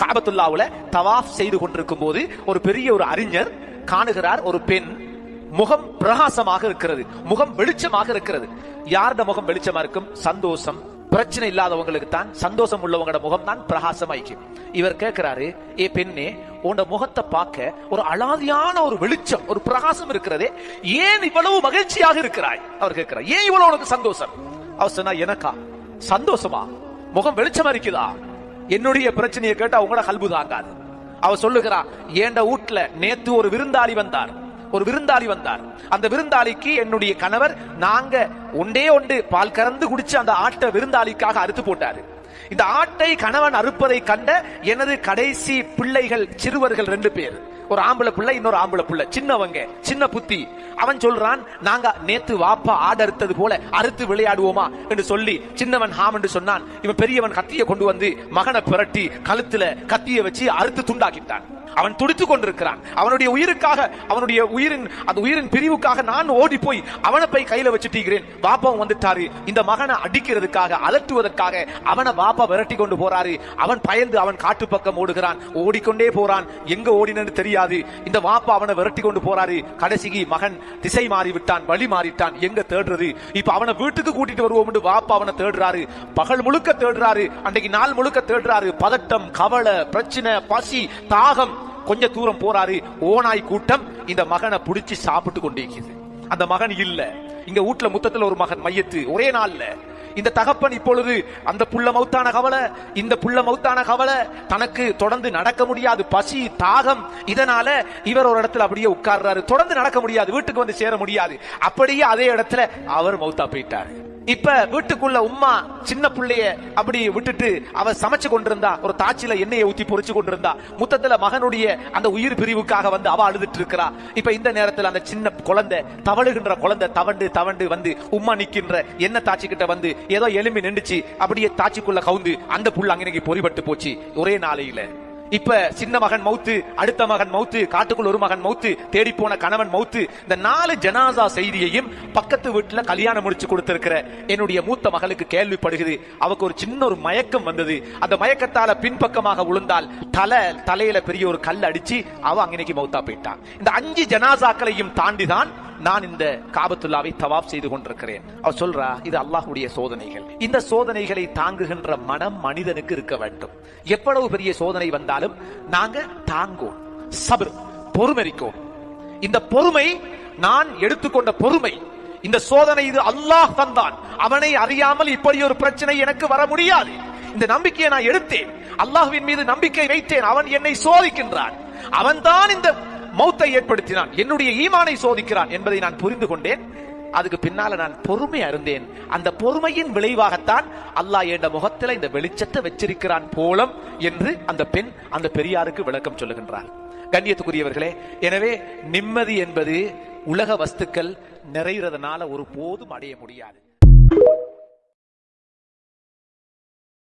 காபத்துல்லாவுல தவாஃப் செய்து கொண்டிருக்கும் போது ஒரு பெரிய ஒரு அறிஞர் காணுகிறார், ஒரு பெண் முகம் பிரகாசமாக இருக்கிறது, முகம் வெளிச்சமாக இருக்கிறது. யாருடைய முகம் வெளிச்சமா இருக்கும்? சந்தோஷம், பிரச்சனை இல்லாதவங்களுக்கு தான், சந்தோஷம் உள்ளவங்களோட முகம் தான் பிரகாசமாய்க்கும். இவர் கேட்கிறாரு, ஏ பெண்ணே, உன்னோட முகத்தை பார்க்க ஒரு அலாதியான ஒரு வெளிச்சம், ஒரு பிரகாசம் இருக்கிறதே, ஏன் இவ்வளவு மகிழ்ச்சியாக இருக்கிறாய்? அவர் கேட்கிறார், ஏன் இவ்வளவு உனக்கு சந்தோஷம்? அவர் சொன்னா, எனக்கா சந்தோஷமா? முகம் வெளிச்சமா இருக்குதா? என்னுடைய பிரச்சனையை கேட்டா உங்களோட கல்பு தாங்காது. அவர் சொல்லுகிறார், ஏண்ட வீட்டுல நேத்து ஒரு விருந்தாளி வந்தார். அந்த விருந்தாளிக்கு என்னுடைய கணவர் நாங்க ஒன்றே பால் கறந்து குடிச்சு அந்த ஆட்டை விருந்தாளிக்காக அறுத்து போட்டாரு. இந்த ஆட்டை கணவன் அறுப்பதை கண்ட எனது கடைசி பிள்ளைகள், சிறுவர்கள் 2 பேர், ஒரு ஆம்பளை பிள்ளை, இன்னொரு ஆம்பளை பிள்ளை, சின்னவங்க, சின்ன புத்தி. அவன் சொல்றான், நாங்க நேத்து வாப்பா ஆடு அறுத்தது போல அறுத்து விளையாடுவோமா என்று சொல்லி சின்னவன் ஹாம் என்று சொன்னான். இவன் பெரியவன் கத்தியை கொண்டு வந்து மகனை பிரட்டி கழுத்துல கத்தியை வச்சு அறுத்து துண்டாக்கிட்டான். அவன் துடித்துக் கொண்டிருக்கிறான். அவனுடைய உயிருக்காக, அவனுடைய உயிரின் பிரிவுக்காக நான் ஓடி போய் அவனை போய் கையில வச்சுட்டீங்கிறேன். வாப்பாவும் வந்துட்டாரு. இந்த மகனை அடிக்கிறதுக்காக, அதட்டுவதற்காக அவனை வாப்பா விரட்டி கொண்டு போறாரு. அவன் பயந்து அவன் காட்டு பக்கம் ஓடுகிறான். ஓடிக்கொண்டே போறான். எங்க ஓடினு தெரியாது. இந்த வாப்பா அவனை விரட்டி கொண்டு போறாரு. கடைசிக்கு மகன் திசை மாறி விட்டான், வழி மாறிட்டான். எங்க தேடுறது? இப்ப அவனை வீட்டுக்கு கூட்டிட்டு வருவோம் என்று வாப்பா அவனை தேடுறாரு. பகல் முழுக்க தேடுறாரு. அன்றைக்கு நாள் முழுக்க தேடுறாரு. பதட்டம், கவலை, பிரச்சனை, பசி, தாகம். கொஞ்ச தூரம் போறாரு. ஓநாய் கூட்டம் இந்த மகனை பிடிச்சி சாப்பிட்டு கொண்டிருக்கிறது. அந்த மகன் இல்ல. இங்க வீட்டுல முத்தத்துல ஒரு மகன் மையத்து, ஒரே நாள்ல. இந்த தகப்பன் இப்பொழுது அந்த புள்ள மௌத்தான கவலை, இந்த புள்ள மௌத்தான கவலை, தனக்கு தொடர்ந்து நடக்க முடியாது, பசி, தாகம். இதனால இவர் ஒரு இடத்துல அப்படியே உட்கார்றாரு. தொடர்ந்து நடக்க முடியாது, வீட்டுக்கு வந்து சேர முடியாது. அப்படியே அதே இடத்துல அவர் மௌத்தா போயிட்டாரு. இப்ப வீட்டுக்குள்ள உம்மா சின்ன பிள்ளைய அப்படி விட்டுட்டு அவ சமைச்சு கொண்டிருந்தா, ஒரு தாச்சில எண்ணெயை ஊத்தி பொறிச்சு கொண்டிருந்தா. முத்தத்துல மகனுடைய அந்த உயிர் பிரிவுக்காக வந்து அவ அழுதுட்டு இருக்கிறா. இப்ப இந்த நேரத்துல அந்த சின்ன குழந்தை, தவழுகின்ற குழந்தை தவண்டு வந்து உம்மா நிக்கின்ற எண்ணெய் தாச்சி கிட்ட வந்து ஏதோ எலும்பி நின்றுச்சு. அப்படியே தாச்சிக்குள்ள கவுந்து அந்த புள்ள அங்கே பொறிபட்டு போச்சு ஒரே நாளையில. இப்ப சின்ன மகன் மௌத்து, அடுத்த மகன் மௌத்து, காட்டுக்குள் ஒரு மகன் மௌத்து, தேடி போன கணவன் மௌத்து. இந்த 4 ஜனாசா செய்தியையும் பக்கத்து வீட்டுல கல்யாணம் முடிச்சு கொடுத்திருக்கிற என்னுடைய மூத்த மகளுக்கு கேள்விப்படுகிறது. அவக்கு ஒரு சின்ன ஒரு மயக்கம் வந்தது. அந்த மயக்கத்தால பின்பக்கமாக விழுந்தால் தலையில பெரிய ஒரு கல் அடிச்சு அவ அங்கனைக்கு மௌத்தா போயிட்டான். இந்த 5 ஜனாசாக்களையும் தாண்டிதான் நான் இந்த காபத்துல்லாவை தவாப் செய்து கொண்டிருக்கிறேன். அவர் சொல்றா, இது அல்லாஹ்வுடைய சோதனைகள். இந்த சோதனைகளை தாங்குகின்ற மனம் மனிதனுக்கு இருக்க வேண்டும். எவ்வளவு பெரிய சோதனை வந்தாலும் நாங்க தாங்கோம், சபர், பொறுமைக்கோம். இந்த பொறுமை, நான் எடுத்துக்கொண்ட பொறுமை, இந்த சோதனை இது அல்லாஹ் தந்தான். அவனை அறியாமல் இப்படி ஒரு பிரச்சனை எனக்கு வர முடியாது. இந்த நம்பிக்கையை நான் எடுத்தேன். அல்லாஹ்வின் மீது நம்பிக்கை வைத்தேன். அவன் என்னை சோதிக்கின்றான். அவன்தான் இந்த மௌத்தை ஏற்படுத்தினான், என்னுடைய ஈமானை சோதிக்கிறான் என்பதை நான் புரிந்து கொண்டேன். அதுக்கு பின்னால நான் பொறுமை அருந்தேன். அந்த பொறுமையின் விளைவாகத்தான் அல்லாஹ் என்ற முகத்தில் இந்த வெளிச்சத்தை வச்சிருக்கிறான் போலம் என்று அந்த பெண் அந்த பெரியாருக்கு விளக்கம் சொல்லுகின்றார். கண்ணியத்துக்குரியவர்களே, எனவே நிம்மதி என்பது உலக வஸ்துக்கள் நிறைகிறதுனால ஒரு போதும் அடைய முடியாது.